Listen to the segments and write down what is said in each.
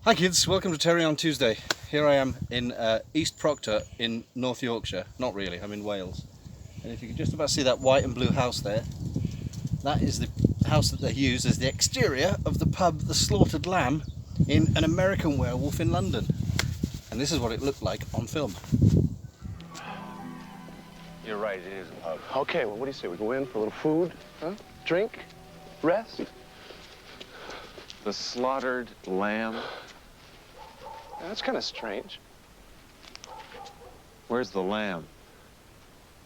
Hi kids, welcome to Terry on Tuesday. Here I am in East Proctor in North Yorkshire. Not really, I'm in Wales. And if you can just about see that white and blue house there, that is the house that they use as the exterior of the pub The Slaughtered Lamb in An American Werewolf in London. And this is what it looked like on film. You're right, it is a pub. Okay, well, what do you say? We go in for a little food, huh? Drink, rest? The Slaughtered Lamb? Yeah, that's kind of strange. Where's the lamb?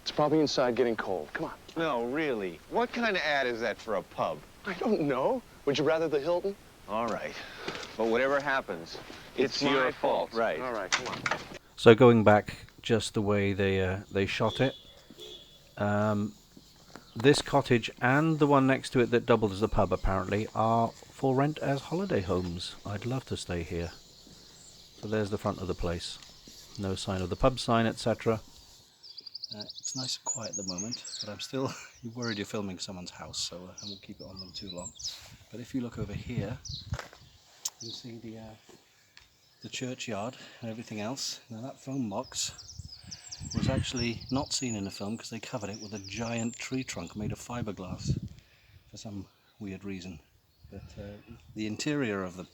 It's probably inside getting cold. Come on. No, really. What kind of ad is that for a pub? I don't know. Would you rather the Hilton? All right. But whatever happens, it's your my fault. Right. All right, come on. So going back just the way they shot it, this cottage and the one next to it that doubled as a pub apparently are for rent as holiday homes. I'd love to stay here. So there's the front of the place. No sign of the pub sign, etc. It's nice and quiet at the moment, but I'm still worried you're filming someone's house, so I won't keep it on them too long. But if you look over here, you'll see the churchyard and everything else. Now that phone box was actually not seen in the film because they covered it with a giant tree trunk made of fiberglass for some weird reason. But the interior of the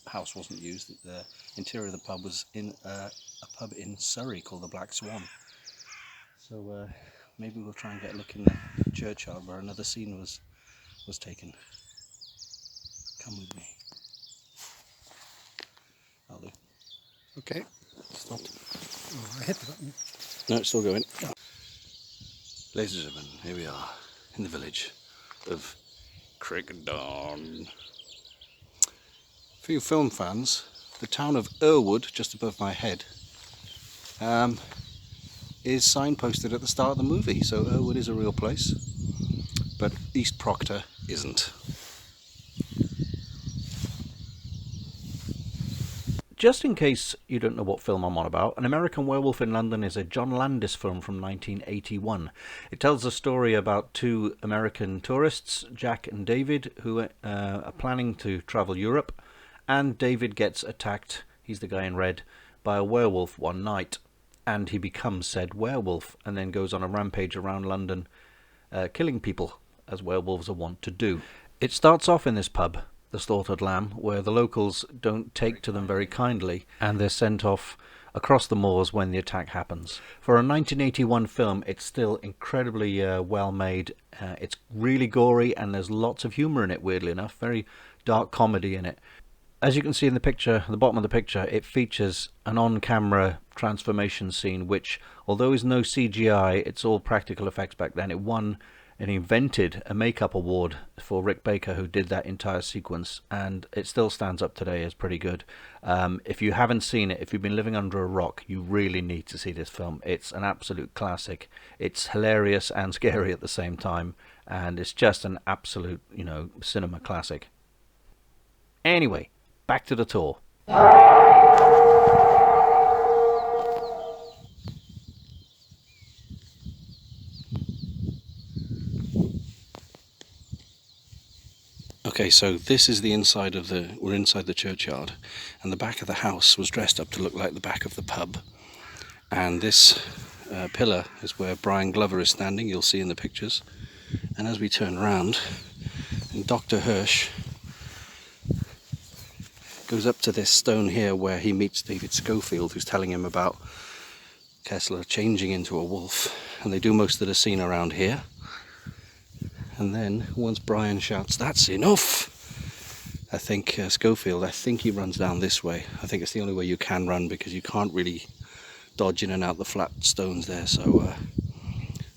house wasn't used. The interior of the pub was in a pub in Surrey called the Black Swan. So maybe we'll try and get a look in the churchyard where another scene was taken. Come with me. I'll do. Okay. Stopped. Oh, I hit the button. No, it's still going. Ladies and gentlemen, here we are in the village of Crickdon. For you film fans, the town of Irwood, just above my head, is signposted at the start of the movie. So Irwood is a real place, but East Proctor isn't. Just in case you don't know what film I'm on about, An American Werewolf in London is a John Landis film from 1981. It tells a story about two American tourists, Jack and David, who are planning to travel Europe, and David gets attacked, he's the guy in red, by a werewolf one night, and he becomes said werewolf, and then goes on a rampage around London, killing people, as werewolves are wont to do. It starts off in this pub, The Slaughtered Lamb, where the locals don't take to them very kindly, and they're sent off across the moors when the attack happens. For a 1981 film, it's still incredibly well made. It's really gory, and there's lots of humour in it, weirdly enough. Very dark comedy in it. As you can see in the picture, the bottom of the picture, it features an on-camera transformation scene, which, although is no CGI, it's all practical effects back then. It won and invented a makeup award for Rick Baker, who did that entire sequence, and it still stands up today as pretty good. If you haven't seen it, if you've been living under a rock, you really need to see this film. It's an absolute classic. It's hilarious and scary at the same time, and it's just an absolute, cinema classic. Anyway, back to the tour. Okay, so this is the inside of we're inside the churchyard, and the back of the house was dressed up to look like the back of the pub. And this pillar is where Brian Glover is standing, you'll see in the pictures. And as we turn around, and Dr. Hirsch goes up to this stone here where he meets David Schofield, who's telling him about Kessler changing into a wolf. And they do most of the scene around here. And then, once Brian shouts, "That's enough!" I think Schofield, he runs down this way. I think it's the only way you can run, because you can't really dodge in and out the flat stones there. So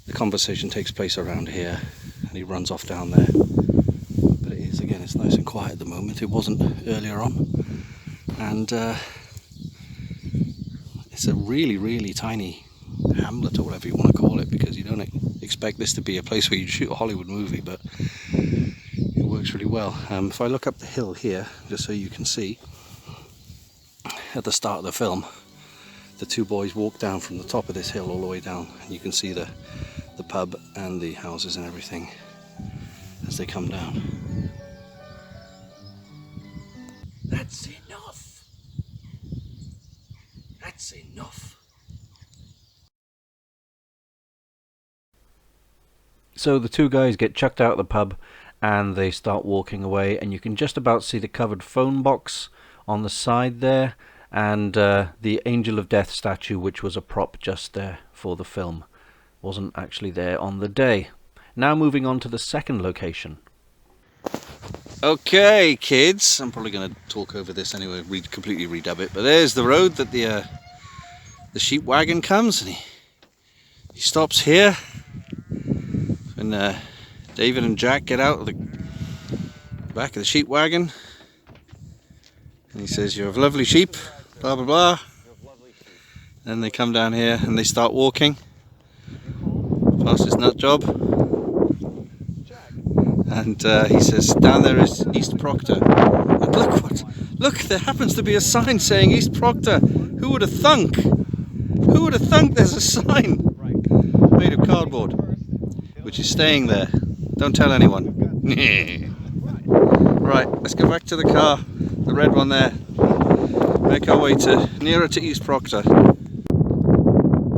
the conversation takes place around here, and he runs off down there. But it is, again, it's nice and quiet at the moment. It wasn't earlier on. And it's a really, really tiny hamlet, or whatever you want to call it, because you don't expect this to be a place where you shoot a Hollywood movie, but it works really well. If I look up the hill here, just so you can see, at the start of the film, the two boys walk down from the top of this hill all the way down, and you can see the pub and the houses and everything as they come down. That's enough! So the two guys get chucked out of the pub and they start walking away, and you can just about see the covered phone box on the side there, and the Angel of Death statue, which was a prop just there for the film. Wasn't actually there on the day. Now moving on to the second location. Okay, kids, I'm probably going to talk over this anyway, completely redub it, but there's the road that the sheep wagon comes, and he stops here. And David and Jack get out of the back of the sheep wagon, and he says, "You have lovely sheep, blah blah blah." Then they come down here and they start walking past his nut job, and he says, "Down there is East Proctor." And look, there happens to be a sign saying East Proctor. Who would have thunk? Who would have thunk there's a sign made of cardboard, which is staying there. Don't tell anyone. Right, let's go back to the car, the red one there. Make our way nearer to East Proctor.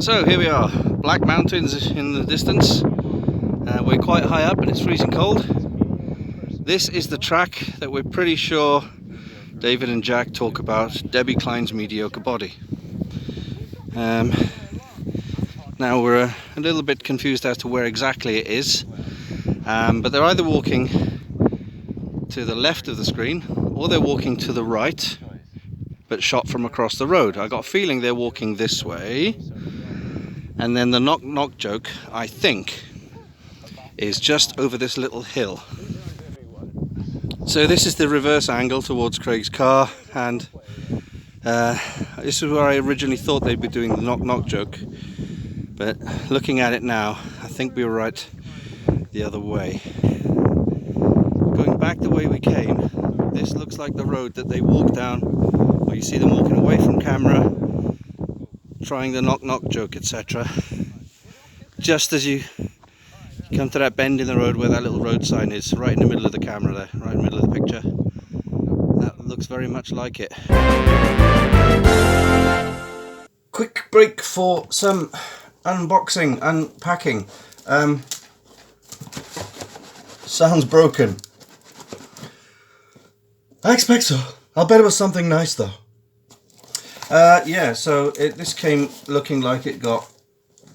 So here we are, Black Mountains in the distance. We're quite high up and it's freezing cold. This is the track that we're pretty sure David and Jack talk about, Debbie Klein's mediocre body. Now we're a little bit confused as to where exactly it is, but they're either walking to the left of the screen or they're walking to the right, but shot from across the road. I got a feeling they're walking this way, and then the knock knock joke, I think, is just over this little hill. So this is the reverse angle towards Craig's car, and this is where I originally thought they'd be doing the knock knock joke. But looking at it now, I think we were right the other way. Going back the way we came, this looks like the road that they walk down, where you see them walking away from camera, trying the knock knock joke, etc. Just as you come to that bend in the road where that little road sign is, right in the middle of the camera there, right in the middle of the picture. That looks very much like it. Quick break for some unboxing, unpacking. Sounds broken. I expect so. I'll bet it was something nice though. Yeah, so this came looking like it got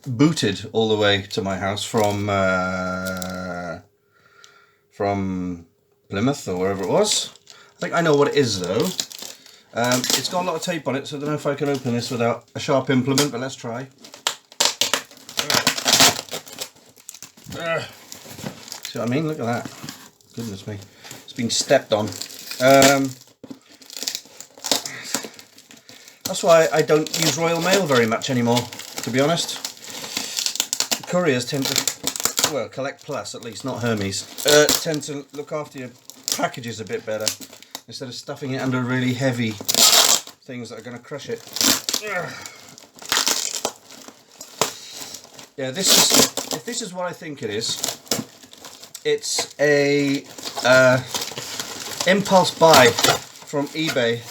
booted all the way to my house from Plymouth or wherever it was. I think I know what it is though. It's got a lot of tape on it, so I don't know if I can open this without a sharp implement, but let's try. See what I mean? Look at that. Goodness me. It's been stepped on. That's why I don't use Royal Mail very much anymore, to be honest. Couriers tend to, well, Collect Plus at least, not Hermes, tend to look after your packages a bit better, instead of stuffing it under really heavy things that are going to crush it. Yeah, if this is what I think it is, it's a impulse buy from eBay.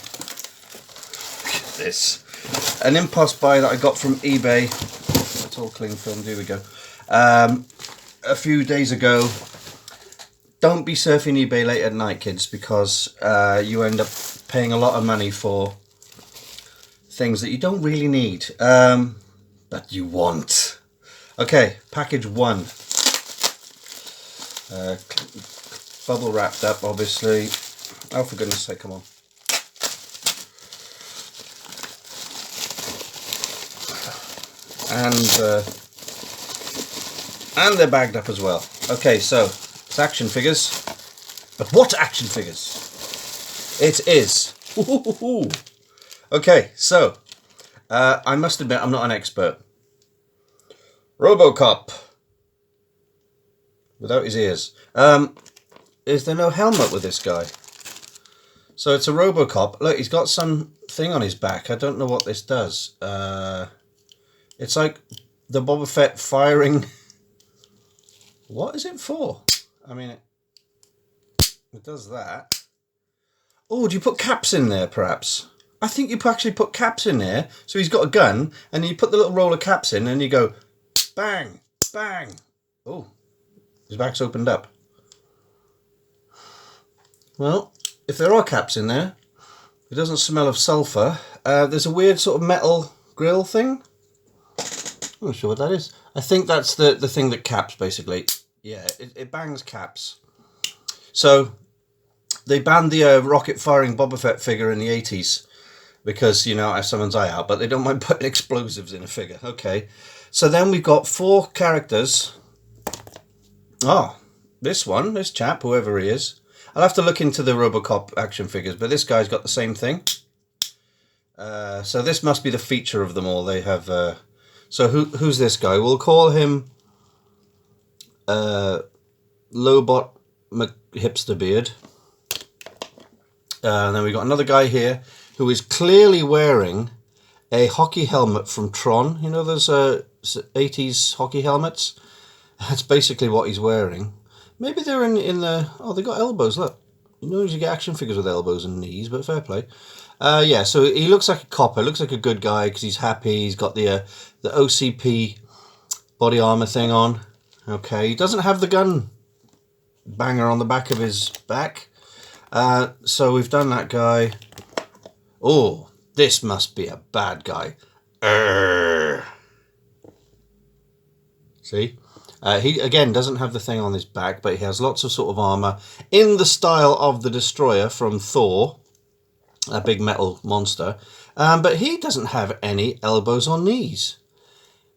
Look at this. An impulse buy that I got from eBay. It's all cling film, here we go. A few days ago. Don't be surfing eBay late at night, kids, because you end up paying a lot of money for things that you don't really need, but you want. Okay, package one. Bubble wrapped up, obviously. Oh, for goodness sake, come on. And they're bagged up as well. Okay, so it's action figures. But what action figures? It is. Okay, so I must admit I'm not an expert. ROBOCOP. Without his ears. Is there no helmet with this guy? So it's a ROBOCOP. Look, he's got some thing on his back. I don't know what this does. It's like the Boba Fett firing. What is it for? I mean, it does that. Oh, do you put caps in there, perhaps? I think you actually put caps in there. So he's got a gun, and you put the little roll of caps in, and you go, bang, bang. Oh, His back's opened up. Well, if there are caps in there, it doesn't smell of sulphur. There's a weird sort of metal grill thing. I'm not sure what that is. I think that's the thing that caps, basically. Yeah, it bangs caps. So, they banned the rocket-firing Boba Fett figure in the 80s because, you know, I have someone's eye out, but they don't mind putting explosives in a figure. Okay. So then we've got 4 characters. Oh, this chap, whoever he is. I'll have to look into the ROBOCOP action figures, but this guy's got the same thing. So this must be the feature of them all. They have... so who's this guy? We'll call him Lobot McHipsterbeard. And then we've got another guy here who is clearly wearing a hockey helmet from Tron. You know those 80s hockey helmets? That's basically what he's wearing. Maybe they're in the... Oh, they got elbows, look. You know you get action figures with elbows and knees, but fair play. Yeah, so he looks like a copper. Looks like a good guy because he's happy. He's got the OCP body armor thing on. Okay, he doesn't have the gun banger on the back of his back. So we've done that guy. Oh, this must be a bad guy. See? He, again, doesn't have the thing on his back, but he has lots of sort of armour in the style of the Destroyer from Thor, a big metal monster. But he doesn't have any elbows or knees.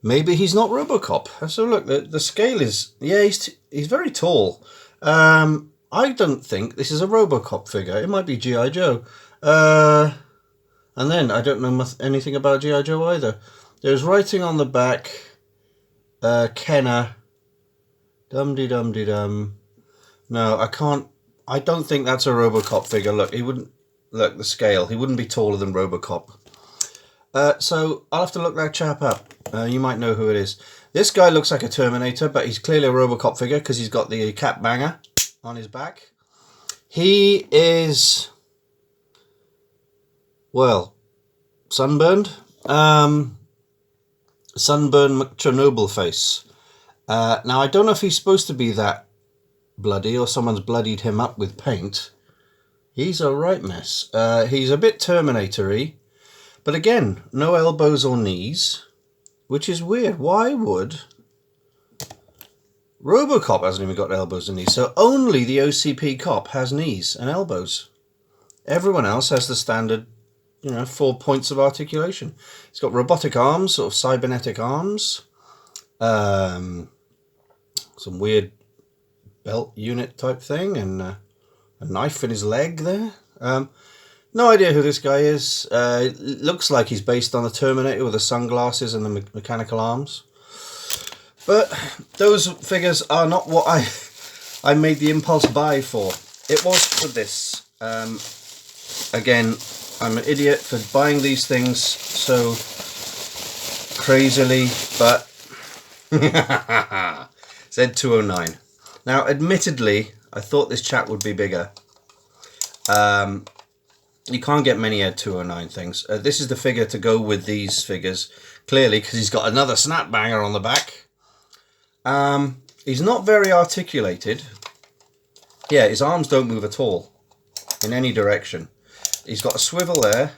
Maybe he's not ROBOCOP. So look, the scale is... Yeah, he's very tall. I don't think this is a ROBOCOP figure. It might be G.I. Joe. And then, I don't know anything about G.I. Joe either. There's writing on the back... Kenner... Dum-de-dum-de-dum. No, I can't... I don't think that's a ROBOCOP figure. Look, he wouldn't... Look, the scale. He wouldn't be taller than ROBOCOP. So, I'll have to look that chap up. You might know who it is. This guy looks like a Terminator, but he's clearly a ROBOCOP figure because he's got the cap banger on his back. He is... Well, sunburned. Sunburned Chernobyl face. Now, I don't know if he's supposed to be that bloody or someone's bloodied him up with paint. He's a right mess. He's a bit Terminator-y. But again, no elbows or knees, which is weird. Why would... ROBOCOP hasn't even got elbows and knees, so only the OCP cop has knees and elbows. Everyone else has the standard, 4 points of articulation. He's got robotic arms, sort of cybernetic arms. Some weird belt unit type thing, and a knife in his leg there. No idea who this guy is. It looks like he's based on the Terminator with the sunglasses and the mechanical arms. But those figures are not what I made the impulse buy for. It was for this. Again, I'm an idiot for buying these things so crazily, but Z209. Now, admittedly, I thought this chap would be bigger. You can't get many Z209 things. This is the figure to go with these figures, clearly, because he's got another snap banger on the back. He's not very articulated. Yeah, his arms don't move at all, in any direction. He's got a swivel there.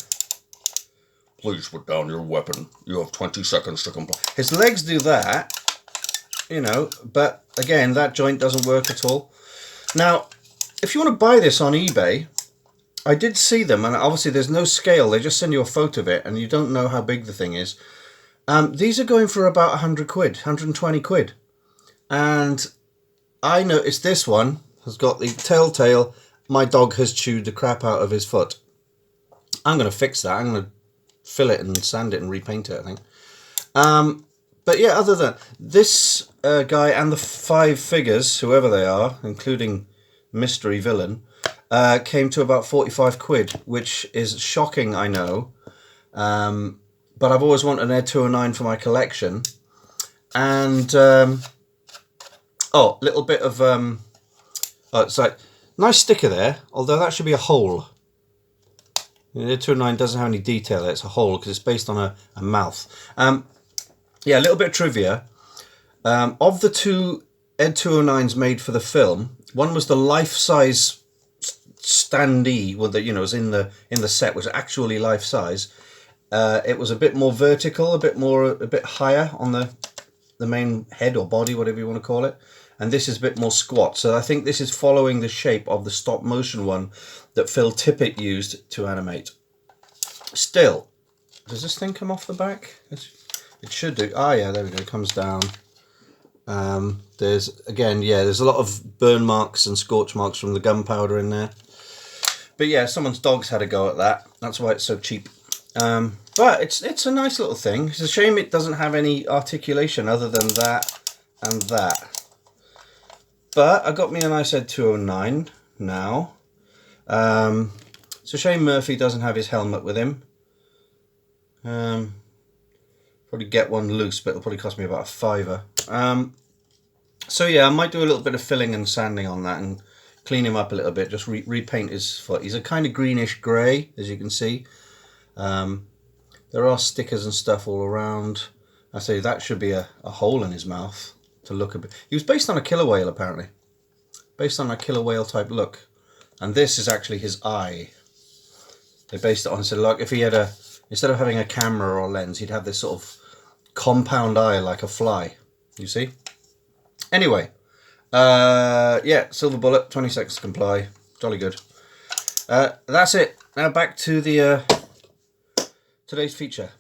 Please put down your weapon. You have 20 seconds to comply. His legs do that, but again, that joint doesn't work at all. Now, if you want to buy this on eBay, I did see them, and obviously there's no scale. They just send you a photo of it, and you don't know how big the thing is. These are going for about 100 quid, 120 quid. And I noticed this one has got the telltale, my dog has chewed the crap out of his foot. I'm going to fix that. I'm going to fill it and sand it and repaint it, I think. But yeah, other than this guy and the 5 figures, whoever they are, including Mystery Villain, came to about 45 quid, which is shocking, I know. But I've always wanted an Ed 209 for my collection. And, little bit of, it's like, nice sticker there, although that should be a hole. The Ed 209 doesn't have any detail there, it's a hole, because it's based on a mouth. Yeah, a little bit of trivia. Of the 2 Ed 209's made for the film. One was the life-size standee, well, that was in the set, was actually life-size. It was a bit more vertical, a bit higher on the main head or body, whatever you want to call it. And this is a bit more squat. So I think this is following the shape of the stop motion one that Phil Tippett used to animate. Still, does this thing come off the back? It should do. Ah, yeah, there we go. It comes down. There's a lot of burn marks and scorch marks from the gunpowder in there. But yeah, someone's dog's had a go at that. That's why it's so cheap. But it's a nice little thing. It's a shame it doesn't have any articulation other than that and that. But I got me a nice Ed 209 now. It's a shame Murphy doesn't have his helmet with him. Probably get one loose, but it'll probably cost me about £5. So yeah, I might do a little bit of filling and sanding on that and clean him up a little bit. Just repaint his foot. He's a kind of greenish grey, as you can see. There are stickers and stuff all around. I say that should be a hole in his mouth to look a bit. He was based on a killer whale, apparently. Based on a killer whale type look. And this is actually his eye. They based it on, said, look, if he had instead of having a camera or a lens, he'd have this sort of compound eye like a fly. You see? Anyway, yeah, silver bullet, 20 seconds to comply. Jolly good. That's it. Now back to the today's feature.